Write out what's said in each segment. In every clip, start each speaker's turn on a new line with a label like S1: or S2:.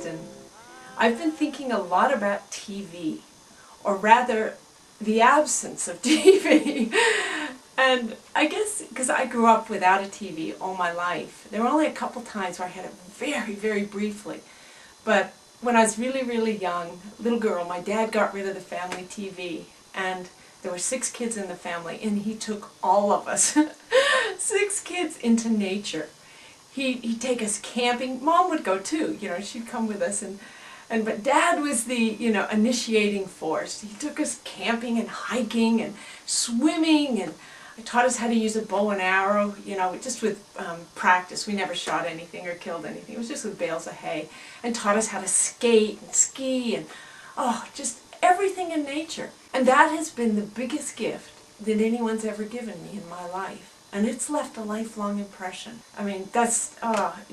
S1: Easton. I've been thinking a lot about TV, or rather, the absence of TV. And I guess because I grew up without a TV all my life. There were only a couple times where I had it very, very briefly. But when I was really, really young, little girl, my dad got rid of the family TV. And there were 6 kids in the family, and he took all of us, 6 kids, into nature. He'd take us camping. Mom would go too, she'd come with us. But Dad was the, initiating force. He took us camping and hiking and swimming, and taught us how to use a bow and arrow, just with practice. We never shot anything or killed anything. It was just with bales of hay. And taught us how to skate and ski and, just everything in nature. And that has been the biggest gift that anyone's ever given me in my life. And it's left a lifelong impression. I mean, that's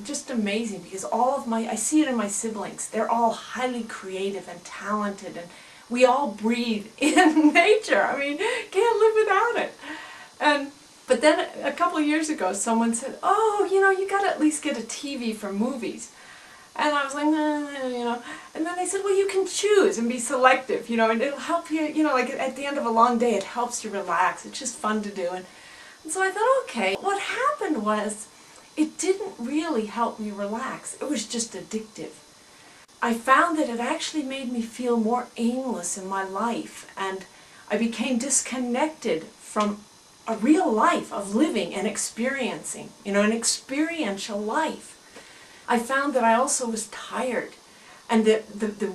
S1: just amazing, because I see it in my siblings. They're all highly creative and talented, and we all breathe in nature. I mean, can't live without it. But then a couple of years ago, someone said, you got to at least get a TV for movies. And I was like, and then they said, well, you can choose and be selective, and it'll help you, like at the end of a long day, it helps you relax. It's just fun to do. And so I thought, okay. What happened was, it didn't really help me relax. It was just addictive. I found that it actually made me feel more aimless in my life, and I became disconnected from a real life of living and experiencing, an experiential life. I found that I also was tired, and the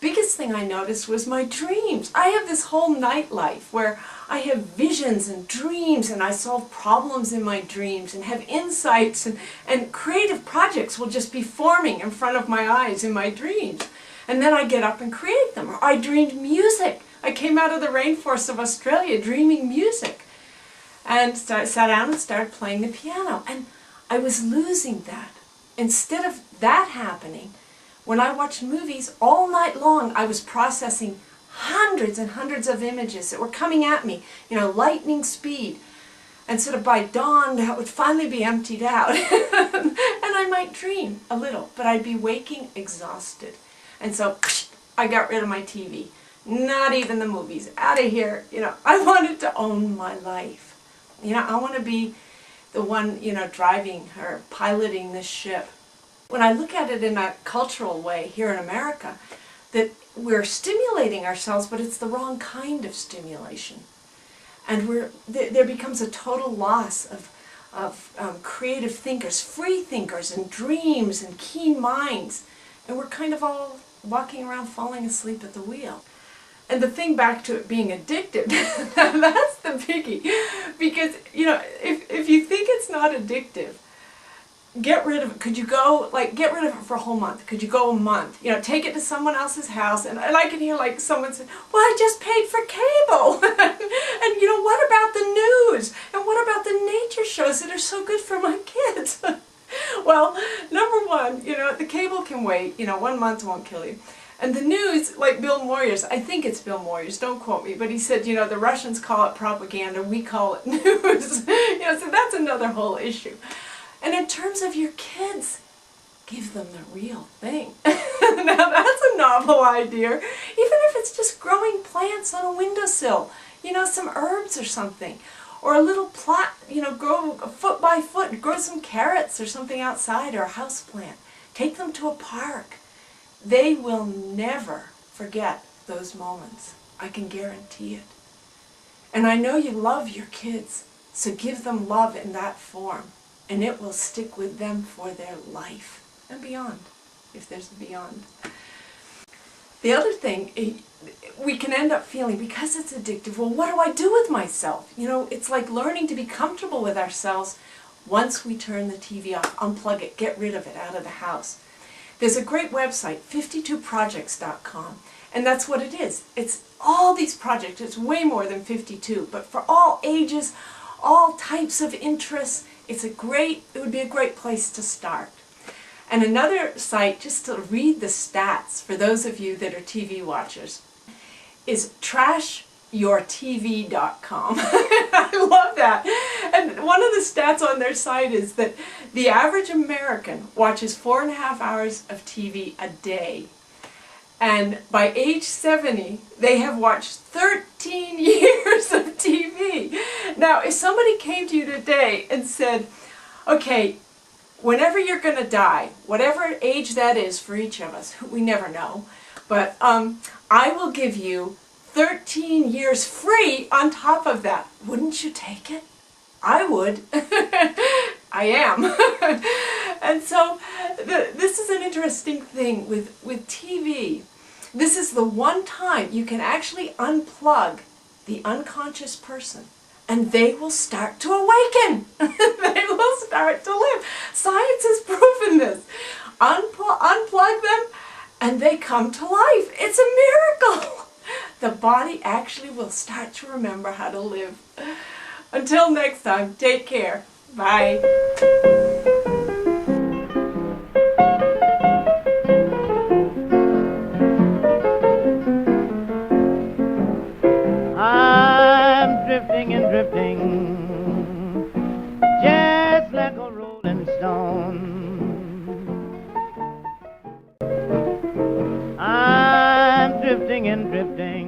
S1: biggest thing I noticed was my dreams. I have this whole nightlife where I have visions and dreams, and I solve problems in my dreams and have insights, and creative projects will just be forming in front of my eyes in my dreams. And then I get up and create them. Or I dreamed music. I came out of the rainforest of Australia dreaming music, and sat down and started playing the piano. And I was losing that. Instead of that happening, when I watched movies all night long, I was processing hundreds and hundreds of images that were coming at me, lightning speed. And sort of by dawn, that would finally be emptied out. And I might dream a little, but I'd be waking exhausted. And so I got rid of my TV. Not even the movies. Out of here. I wanted to own my life. I want to be the one, driving or piloting this ship. When I look at it in a cultural way here in America, that we're stimulating ourselves, but it's the wrong kind of stimulation. And there becomes a total loss of creative thinkers, free thinkers, and dreams, and keen minds. And we're kind of all walking around falling asleep at the wheel. And the thing back to it being addictive, that's the biggie. Because, if you think it's not addictive, get rid of it. Could you go, get rid of it for a whole month? Could you go a month? Take it to someone else's house. And I can hear, someone say, well, I just paid for cable. and what about the news? And what about the nature shows that are so good for my kids? Well, number one, the cable can wait. 1 month won't kill you. And the news, like Bill Moyers, I think it's Bill Moyers, don't quote me, but he said, the Russians call it propaganda, we call it news. So that's another whole issue. And in terms of your kids, give them the real thing. Now that's a novel idea. Even if it's just growing plants on a windowsill, some herbs or something. Or a little plot, grow foot by foot, grow some carrots or something outside, or a house plant. Take them to a park. They will never forget those moments. I can guarantee it. And I know you love your kids, so give them love in that form, and it will stick with them for their life and beyond, if there's a beyond. The other thing, we can end up feeling, because it's addictive, well, what do I do with myself? It's like learning to be comfortable with ourselves once we turn the TV off, unplug it, get rid of it out of the house. There's a great website, 52projects.com, and that's what it is. It's all these projects. It's way more than 52, but for all ages, all types of interests, it would be a great place to start. And another site, just to read the stats for those of you that are TV watchers, is trashyourtv.com. I love that. And one of the stats on their site is that The average American watches 4.5 hours of TV a day. And by age 70, they have watched 13 years of TV. Now, if somebody came to you today and said, okay, whenever you're going to die, whatever age that is for each of us, we never know, but I will give you 13 years free on top of that. Wouldn't you take it? I would. I am. And so this is an interesting thing with TV. This is the one time you can actually unplug the unconscious person and they will start to awaken. They will start to live. Science has proven this. Unplug them and they come to life. It's a miracle. The body actually will start to remember how to live. Until next time, take care. Bye.
S2: I'm drifting and drifting, just like a rolling stone. I'm drifting and drifting.